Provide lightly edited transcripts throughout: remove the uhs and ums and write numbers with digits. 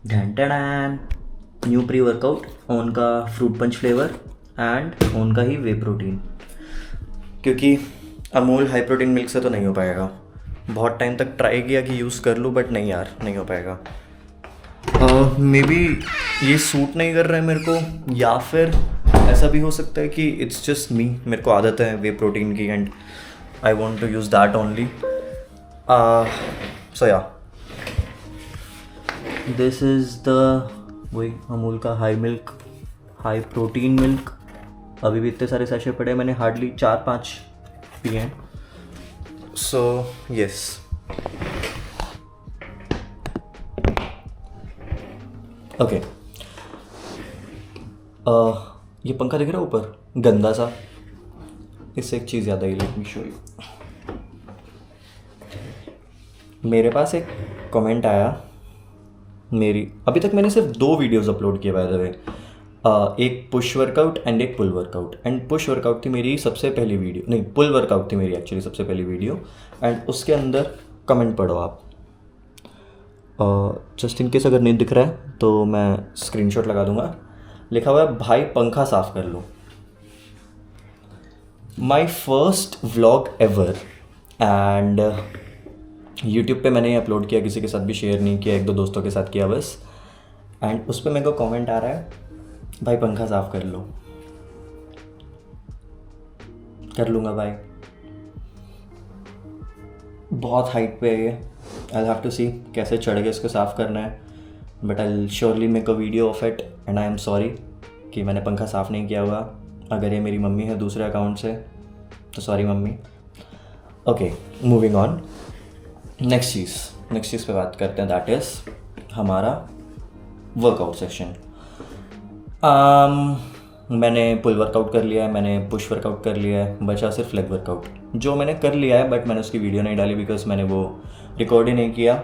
ढन टन new pre workout ON का fruit punch flavour and ON का ही वे प्रोटीन, क्योंकि अमूल हाई प्रोटीन मिल्क से तो नहीं हो पाएगा। बहुत टाइम तक ट्राई किया कि यूज़ कर लूँ, बट नहीं यार, नहीं हो पाएगा। मे बी ये सूट नहीं कर रहा है मेरे को, या फिर ऐसा भी हो सकता है कि इट्स जस्ट मी, मेरे को आदत है वे प्रोटीन की and I want to use that only. So yeah this is the वही अमूल का हाई प्रोटीन मिल्क। अभी भी इतने सारे सैशे पड़े हैं, मैंने हार्डली 4-5 पिए हैं। So yes, okay. ये पंखा दिख रहा है ऊपर, गंदा सा। इससे एक चीज़ याद आई, लेट मी शो यू। मेरे पास एक कमेंट आया मेरी, अभी तक मैंने सिर्फ 2 वीडियोस अपलोड किए बाय द वे, एक पुश वर्कआउट एंड एक पुल वर्कआउट। एंड पुश वर्कआउट थी मेरी सबसे पहली वीडियो, नहीं पुल वर्कआउट थी मेरी एक्चुअली सबसे पहली वीडियो। एंड उसके अंदर कमेंट पढ़ो आप, जस्ट इन केस अगर नहीं दिख रहा है तो मैं स्क्रीनशॉट लगा दूंगा। लिखा हुआ है, भाई पंखा साफ कर लो। My first vlog ever, and YouTube पे मैंने ये अपलोड किया, किसी के साथ भी शेयर नहीं किया, 1-2 दोस्तों के साथ किया बस। एंड उस पर मेरे को कमेंट आ रहा है, भाई पंखा साफ कर लो। कर लूँगा भाई, बहुत हाइट पे है ये, आई हैव टू सी कैसे चढ़ के इसको साफ़ करना है, but I surely make a video of it. And I am sorry कि मैंने पंखा साफ़ नहीं किया हुआ। अगर ये मेरी मम्मी है दूसरे अकाउंट से तो सॉरी मम्मी। Okay, moving on. नेक्स्ट चीज़ पे बात करते हैं, दैट इज़ हमारा वर्कआउट सेशन। मैंने पुल वर्कआउट कर लिया है, मैंने पुश वर्कआउट कर लिया है, बचा सिर्फ लेग वर्कआउट, जो मैंने कर लिया है, बट मैंने उसकी वीडियो नहीं डाली बिकॉज मैंने वो रिकॉर्ड ही नहीं किया,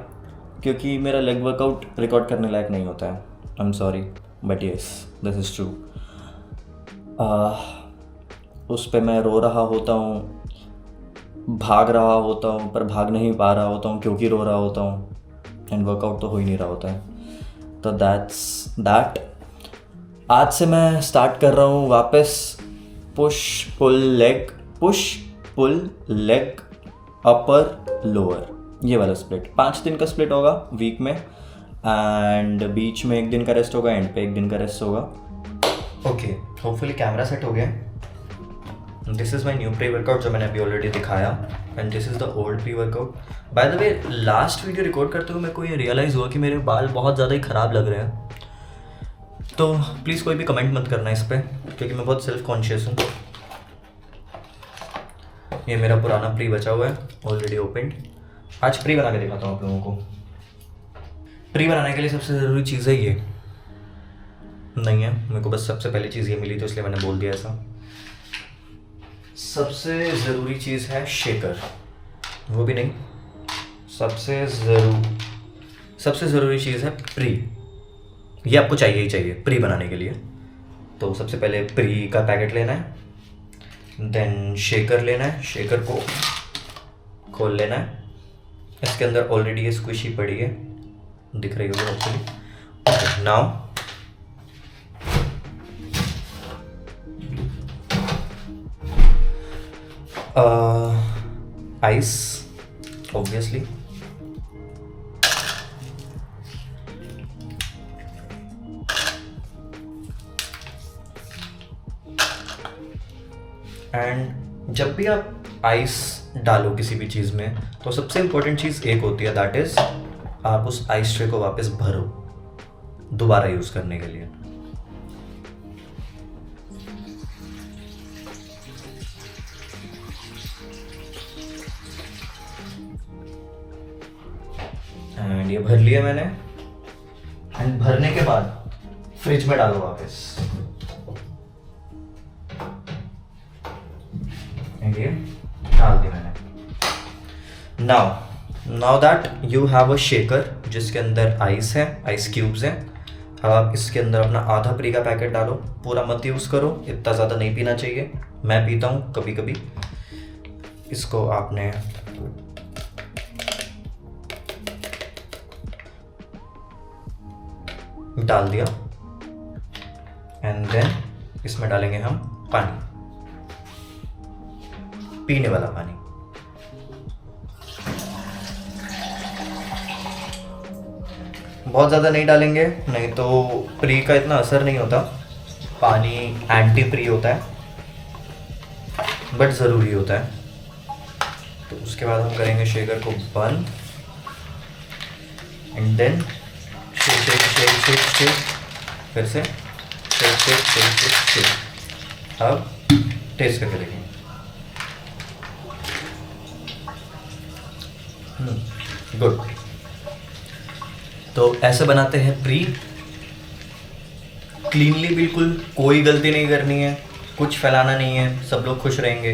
क्योंकि मेरा लेग वर्कआउट रिकॉर्ड करने लायक नहीं होता है। I am sorry but yes, this is true. उस पर मैं रो रहा होता हूँ, भाग रहा होता हूँ, पर भाग नहीं पा रहा होता हूँ क्योंकि रो रहा होता हूँ, एंड वर्कआउट तो हो ही नहीं रहा होता है। तो दैट्स दैट। आज से मैं स्टार्ट कर रहा हूँ वापस push pull leg upper lower, ये वाला स्प्लिट। 5 दिन का स्प्लिट होगा वीक में, एंड बीच में 1 दिन का रेस्ट होगा, एंड पे 1 दिन का रेस्ट होगा। ओके, होपफुली कैमरा सेट हो गया। This is my new pre workout जो मैंने अभी ऑलरेडी दिखाया, and this is the old pre workout. By the way, last video record करते हुए मेरे को ये रियलाइज़ हुआ कि मेरे बाल बहुत ज़्यादा ही ख़राब लग रहे हैं। तो प्लीज़ कोई भी कमेंट मत करना इस पर, क्योंकि मैं बहुत सेल्फ कॉन्शियस हूँ। ये मेरा पुराना प्री बचा हुआ है, ऑलरेडी ओपनड। आज प्री बना के दिखाता हूँ आप लोगों को। प्री बनाने के लिए सबसे ज़रूरी चीज़ है ये, नहीं है मेरे को, बस सबसे पहली चीज़ ये मिली तो इसलिए मैंने बोल दिया ऐसा। सबसे ज़रूरी चीज़ है शेकर, वो भी नहीं, सबसे ज़रूरी चीज़ है प्री। ये आपको चाहिए ही चाहिए प्री बनाने के लिए। तो सबसे पहले प्री का पैकेट लेना है, देन शेकर लेना है, शेकर को खोल लेना है। इसके अंदर ऑलरेडी ये स्क्विशी पड़ी है, दिख रही होगी actually. Now ice obviously, and जब भी आप आइस डालो किसी भी चीज़ में, तो सबसे इम्पोर्टेंट चीज़ एक होती है, दैट इज़ आप उस आइस ट्रे को वापस भरो दोबारा यूज़ करने के लिए। एंड ये भर लिया मैंने, एंड भरने के बाद फ्रिज में डालो वापस। ये डाल दी मैंने। Now that you have a shaker जिसके अंदर आइस है, आइस क्यूब्स हैं। अब आप इसके अंदर अपना आधा प्री का पैकेट डालो, पूरा मत यूज़ करो, इतना ज़्यादा नहीं पीना चाहिए। मैं पीता हूँ कभी कभी। इसको आपने डाल दिया एंड देन इसमें डालेंगे हम पानी, पीने वाला पानी। बहुत ज़्यादा नहीं डालेंगे, नहीं तो प्री का इतना असर नहीं होता। पानी एंटी प्री होता है बट ज़रूरी होता है। तो उसके बाद हम करेंगे शेकर को बंद and then shake shake shake shake shake, फिर से shake shake shake shake shake. अब टेस्ट करके देखेंगे। गुड। तो ऐसे बनाते हैं प्री, क्लीनली, बिल्कुल कोई गलती नहीं करनी है, कुछ फैलाना नहीं है, सब लोग खुश रहेंगे।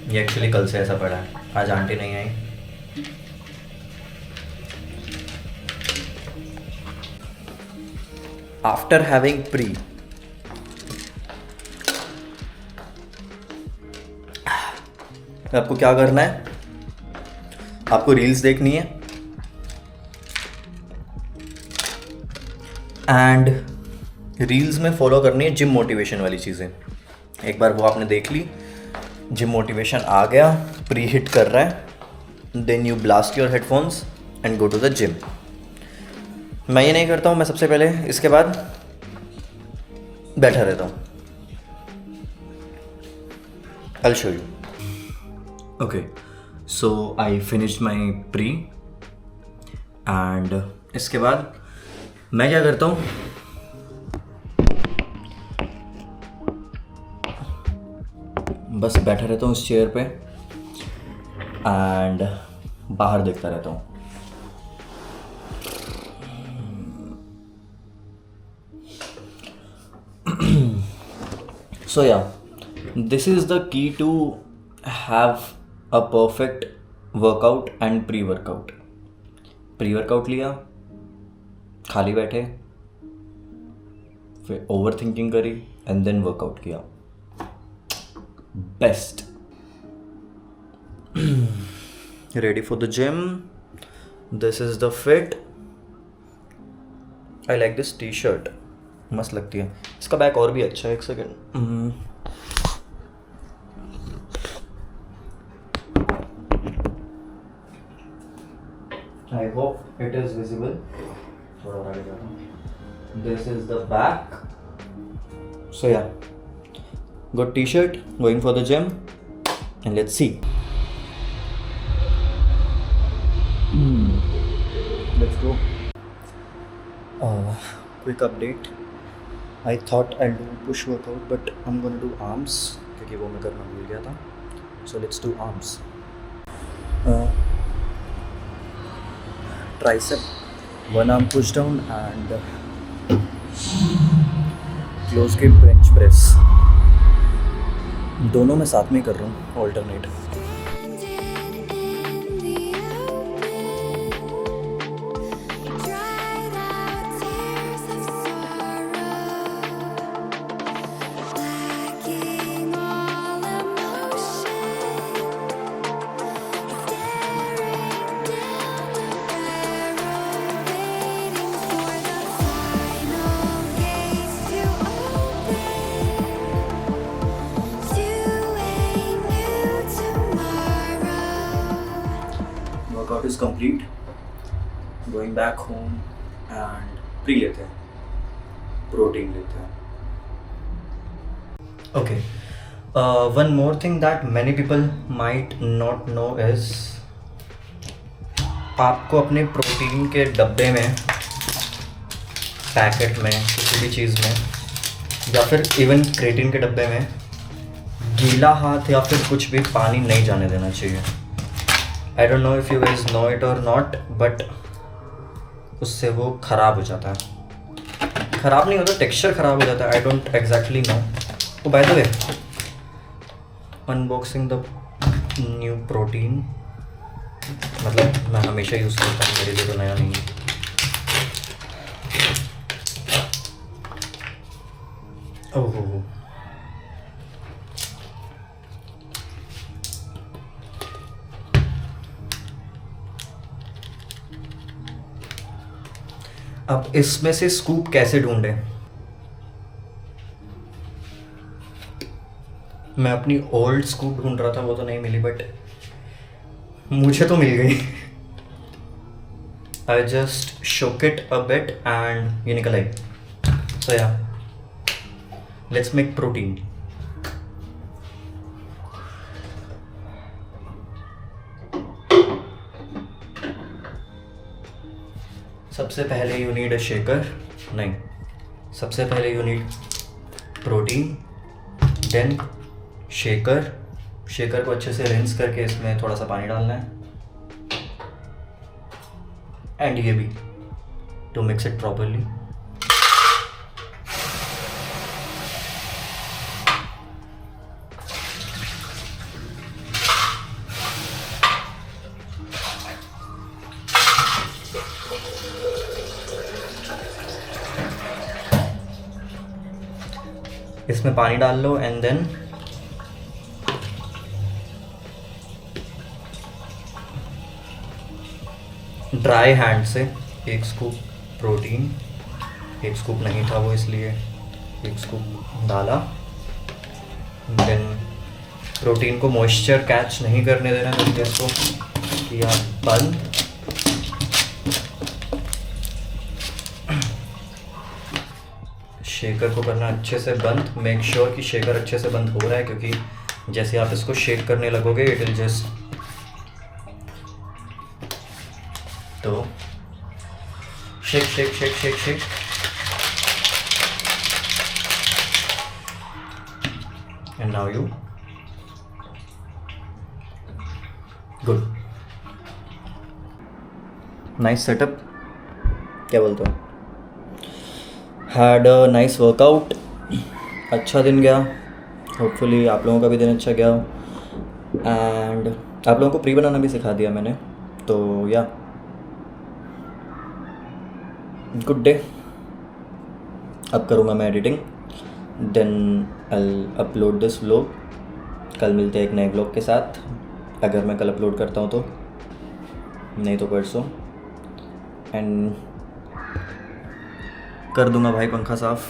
ये एक्चुअली कल से ऐसा पड़ा है, आज आंटी नहीं आई। आफ्टर हैविंग प्री, आपको क्या करना है, आपको रील्स देखनी है एंड रील्स में फॉलो करनी है जिम मोटिवेशन वाली चीज़ें। एक बार वो आपने देख ली, जिम मोटिवेशन आ गया, प्री हिट कर रहा है, then you blast your headphones and go to the gym. मैं ये नहीं करता हूँ, मैं सबसे पहले इसके बाद बैठा रहता हूँ। I'll show you. Okay, so I finished my pre and इसके बाद मैं क्या करता हूँ, बस बैठा रहता हूँ इस चेयर पे एंड बाहर देखता रहता हूँ। So yeah, this is the key to have a perfect workout and pre-workout. Pre-workout लिया, खाली बैठे, फिर ओवर थिंकिंग करी एंड देन वर्कआउट किया। Best. Ready for the gym. This is the fit. I like this T shirt, मस्त लगती है। इसका बैक और भी अच्छा है, एक second. I hope it is visible. थोड़ा और आगे जाता हूँ। This is the back. So yeah, got t-shirt, going for the gym, and let's see. Let's go. Quick update. I thought I'll do push workout, but I'm gonna do arms क्योंकि वो मैं करना भूल गया था. So let's do arms. Tricep, one arm push down and close grip bench press. दोनों मैं साथ में कर रहा हूँ, alternate. Workout is complete. Going back home and pre लेते हैं, protein लेते हैं. Okay. One more thing that many people might not know is आपको अपने प्रोटीन के डब्बे में, पैकेट में, किसी भी चीज़ में या फिर इवन क्रेटिन के डब्बे में गीला हाथ या फिर कुछ भी पानी नहीं जाने देना चाहिए. I don't know if you guys know it or not, but उससे वो ख़राब हो जाता है. ख़राब नहीं होता, टेक्सचर ख़राब हो जाता है. I don't exactly know. Oh, by the way, unboxing the new protein. मतलब मैं हमेशा यूज़ करता हूँ, मेरे लिए तो नया नहीं है. अब इसमें से स्कूप कैसे ढूंढें? मैं अपनी ओल्ड स्कूप ढूंढ रहा था, वो तो नहीं मिली, बट मुझे तो मिल गई। I just shook it a bit and ये निकल आई। So yeah, let's make protein. सबसे पहले you need a shaker, नहीं, सबसे पहले you need protein, then shaker। Shaker को अच्छे से रिंस करके इसमें थोड़ा सा पानी डालना है, एंड ये भी, टू मिक्स इट प्रॉपरली। इसमें पानी डाल लो एंड देन ड्राई हैंड से 1 स्कूप प्रोटीन, 1 स्कूप नहीं था वो इसलिए 1 स्कूप डाला। देन प्रोटीन को मॉइस्चर कैच नहीं करने देना, तो गैस को किया बंद। शेकर को करना अच्छे से बंद। मेक श्योर कि शेकर अच्छे से बंद हो रहा है, क्योंकि जैसे आप इसको शेक करने लगोगे इट विल जस्ट, तो shake shake shake shake shake. And now you, good, nice setup, क्या बोलते हो? हैड अ नाइस वर्कआउट, अच्छा दिन गया। होपफुली आप लोगों का भी दिन अच्छा गया, एंड आप लोगों को प्री बनाना भी सिखा दिया मैंने, तो या गुड डे। अब करूँगा मैं editing, then I upload this vlog. कल मिलते हैं एक नए व्लॉग के साथ, अगर मैं कल अपलोड करता हूँ तो, नहीं तो परसों। एंड कर दूंगा भाई पंखा साफ।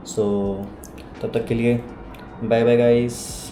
सो तब तक के लिए बाय बाय गाइस।